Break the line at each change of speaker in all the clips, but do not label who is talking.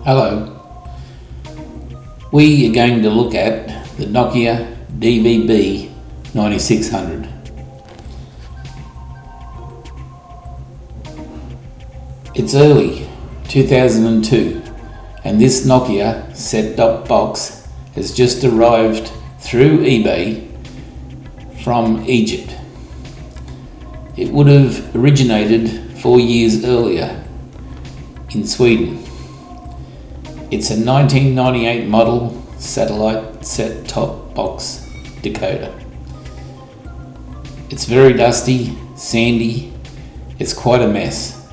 Hello. We are going to look at the Nokia DVB 9600. It's early 2002 and this Nokia set-top box has just arrived through eBay from Egypt. It would have originated 4 years earlier in Sweden. It's a 1998 model satellite set-top box decoder. It's very dusty, sandy, it's quite a mess,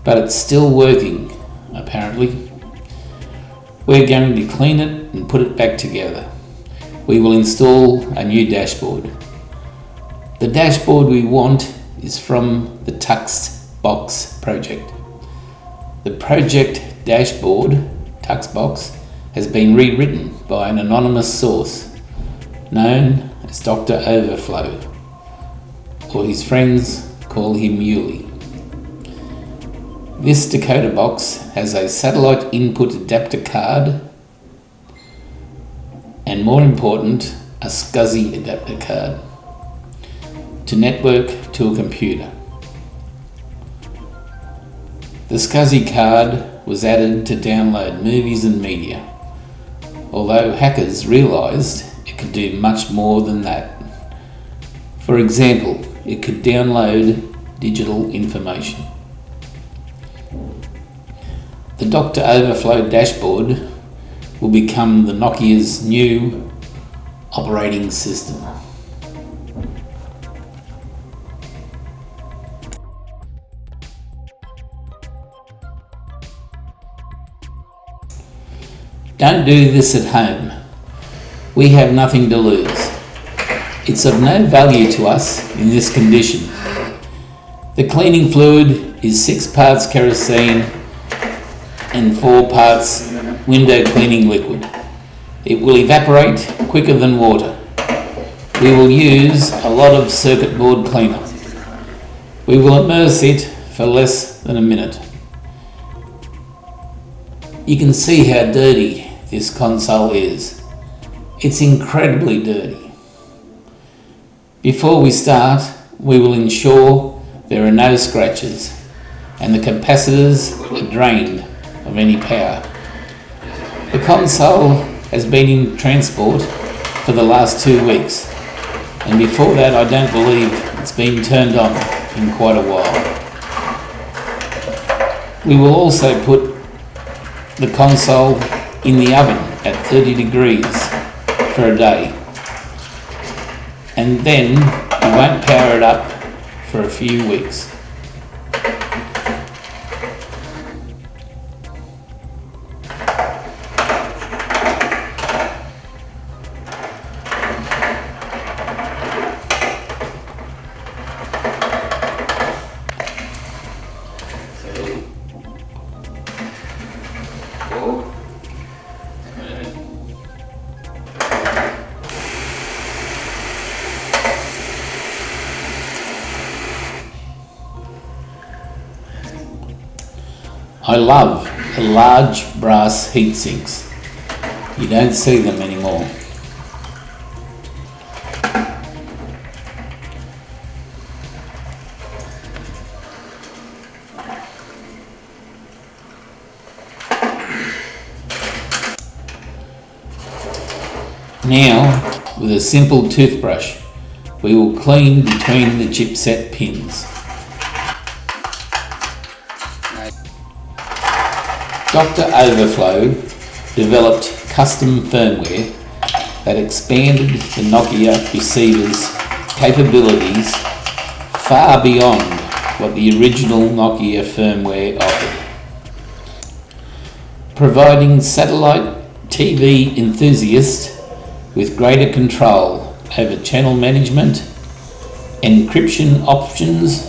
but it's still working apparently. We're going to clean it and put it back together. We will install a new dashboard. The dashboard we want is from the Tuxbox project. The project dashboard, Tuxbox, has been rewritten by an anonymous source known as Doctor Overflow, or his friends call him Yuli. This decoder box has a satellite input adapter card and, more important, a SCSI adapter card to network to a computer. The SCSI card was added to download movies and media, although hackers realised it could do much more than that. For example, it could download digital information. The Doctor Overflow dashboard will become the Nokia's new operating system. Don't do this at home. We have nothing to lose. It's of no value to us in this condition. The cleaning fluid is 6 parts kerosene and 4 parts window cleaning liquid. It will evaporate quicker than water. We will use a lot of circuit board cleaner. We will immerse it for less than a minute. You can see how dirty this console is. It's incredibly dirty. Before we start, we will ensure there are no scratches and the capacitors are drained of any power. The console has been in transport for the last 2 weeks, and before that I don't believe it's been turned on in quite a while. We will also put the console in the oven at 30 degrees for a day, and then we won't power it up for a few weeks. I love the large brass heat sinks. You don't see them anymore. Now, with a simple toothbrush, we will clean between the chipset pins. Doctor Overflow developed custom firmware that expanded the Nokia receiver's capabilities far beyond what the original Nokia firmware offered, providing satellite TV enthusiasts with greater control over channel management, encryption options,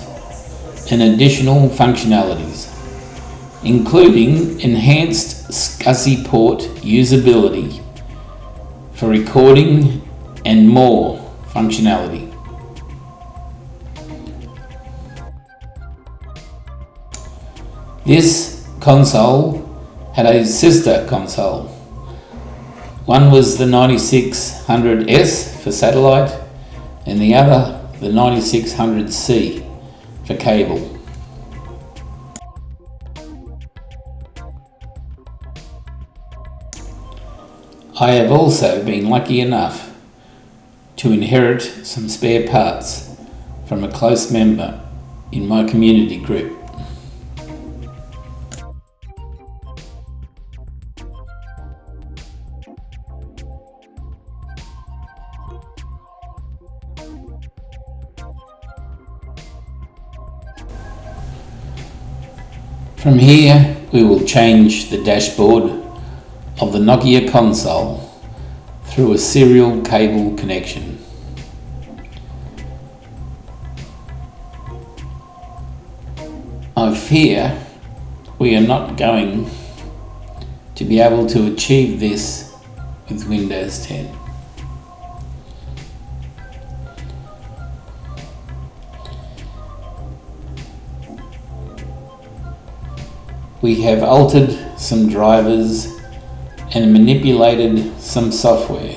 and additional functionalities, including enhanced SCSI port usability for recording and more functionality. This console had a sister console. One was the 9600S for satellite and the other the 9600C for cable. I have also been lucky enough to inherit some spare parts from a close member in my community group. From here, we will change the dashboard of the Nokia console through a serial cable connection. I fear we are not going to be able to achieve this with Windows 10. We have altered some drivers and manipulated some software,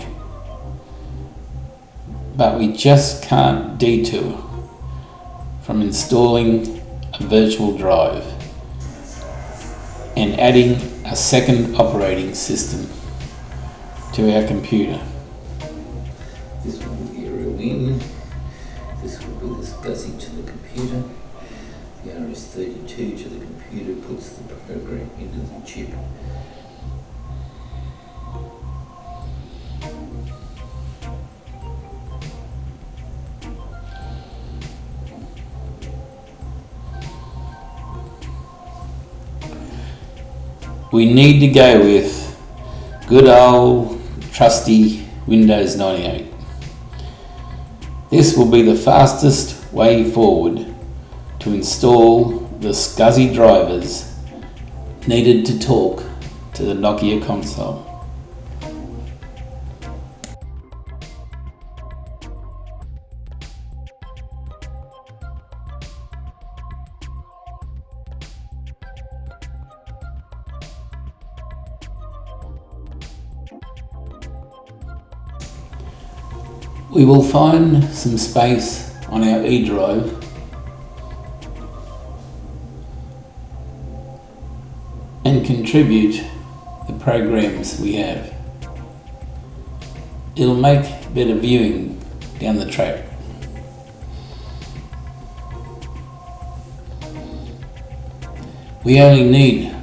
but we just can't detour from installing a virtual drive and adding a second operating system to our computer.
This will be the aerial in, this will be the SCSI to the computer, the RS32 to the computer puts the program into the chip.
We need to go with good old trusty Windows 98. This will be the fastest way forward to install the SCSI drivers needed to talk to the Nokia console. We will find some space on our E drive and contribute the programs we have. It'll make better viewing down the track. We only need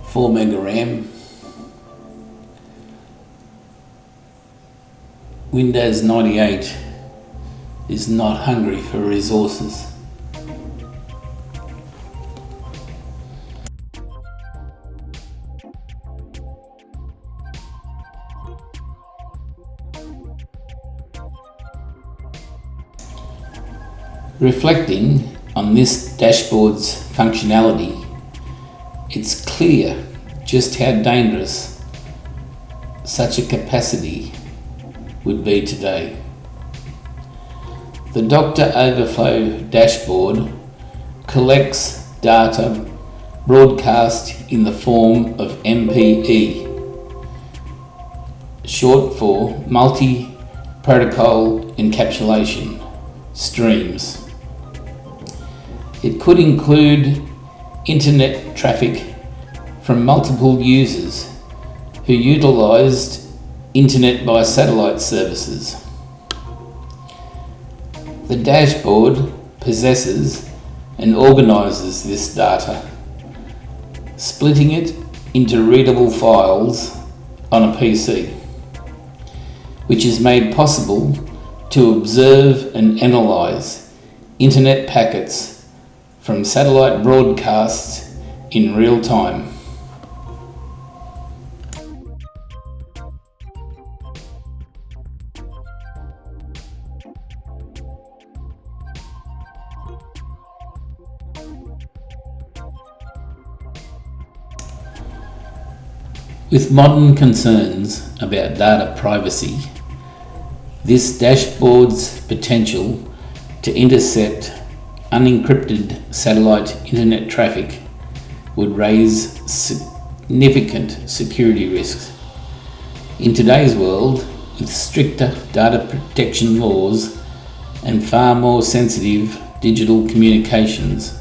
4 mega RAM. Windows 98 is not hungry for resources. Reflecting on this dashboard's functionality, it's clear just how dangerous such a capacity would be today. The Doctor Overflow dashboard collects data broadcast in the form of MPE, short for multi-protocol encapsulation streams. It could include internet traffic from multiple users who utilised internet by satellite services. The dashboard possesses and organises this data, splitting it into readable files on a PC, which is made possible to observe and analyse internet packets from satellite broadcasts in real time. With modern concerns about data privacy, this dashboard's potential to intercept unencrypted satellite internet traffic would raise significant security risks. In today's world, with stricter data protection laws and far more sensitive digital communications,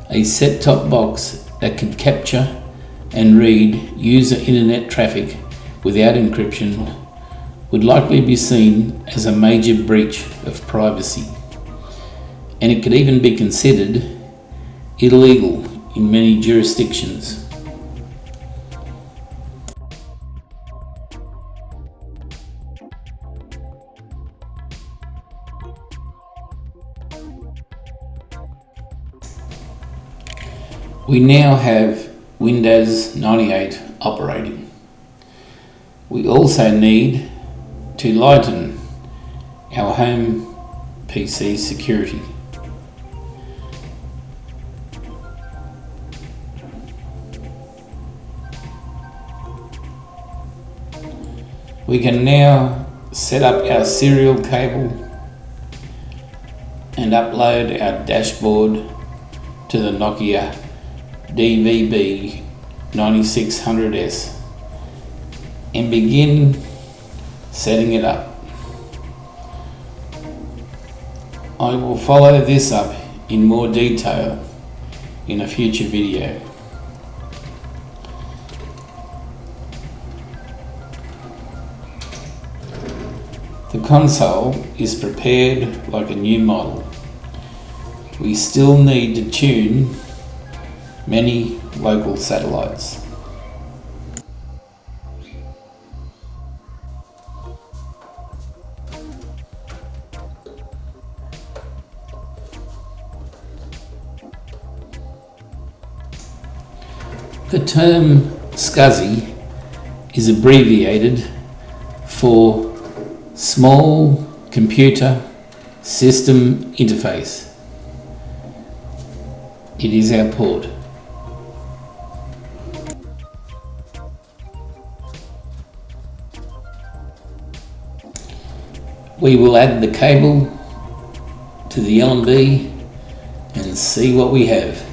a set-top box that can capture and read user internet traffic without encryption would likely be seen as a major breach of privacy, and it could even be considered illegal in many jurisdictions. We now have Windows 98 operating. We also need to lighten our home PC security. We can now set up our serial cable and upload our dashboard to the Nokia DVB 9600S and begin setting it up. I will follow this up in more detail in a future video. The console is prepared like a new model. We still need to tune many local satellites. The term SCSI is abbreviated for Small Computer System Interface. It is our port. We will add the cable to the LNB and see what we have.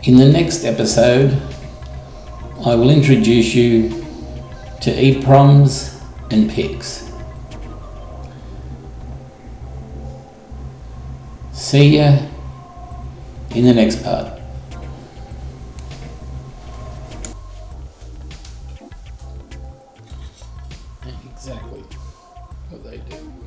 In the next episode, I will introduce you to EEPROMs and PICs. See ya in the next part. Exactly what they do.